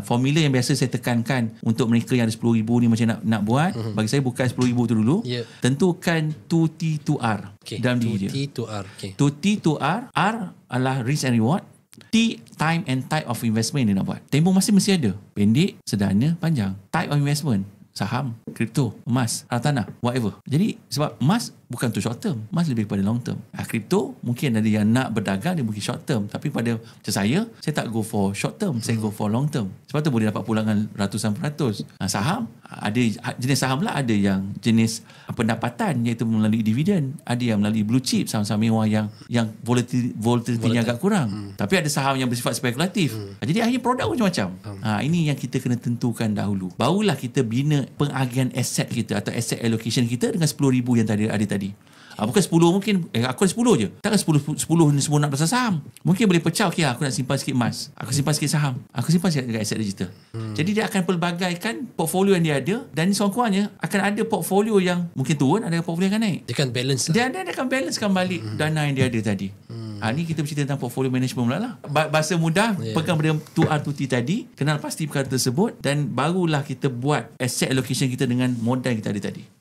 Formula yang biasa saya tekankan untuk mereka yang ada 10,000 ni macam nak buat, bagi saya bukan 10,000 tu dulu. Tentukan 2T 2R dalam diri dia. 2T 2R. 2T 2R. R adalah risk and reward. T, time and type of investment yang dia nak buat. Tempoh masa mesti ada. Pendek, sederhana, panjang. Type of investment, saham, kripto, emas, harta tanah, whatever. Jadi sebab emas bukan untuk short term, emas lebih kepada long term. Kripto mungkin ada yang nak berdagang, dia mungkin short term, tapi pada macam saya tak go for short term, saya go for long term. Sebab tu boleh dapat pulangan ratusan peratus. Saham, ada jenis saham lah, ada yang jenis pendapatan iaitu melalui dividen, ada yang melalui blue chip, saham-saham mewah yang volatility agak kurang. Tapi ada saham yang bersifat spekulatif. Jadi akhirnya produk macam-macam. Ini yang kita kena tentukan dahulu. Barulah kita bina pengagihan aset kita atau asset allocation kita dengan 10,000 yang tadi ada tadi. Bukan 10 mungkin, aku ada 10 je. Takkan 10 ni semua nak pasal saham. Mungkin boleh pecah, aku nak simpan sikit emas, aku simpan sikit saham, aku simpan sikit dekat aset digital. Jadi dia akan pelbagaikan portfolio yang dia ada, dan sekurang-kurangnya akan ada portfolio yang mungkin turun, ada portfolio yang akan naik. Dia akan balance lah. Dia akan balancekan balik dana yang dia ada tadi. Ni kita bercerita tentang portfolio management pula lah. Bahasa mudah, pegang pada 2R 2T tadi, kenal pasti perkara tersebut, dan barulah kita buat asset allocation kita dengan modal yang kita ada tadi.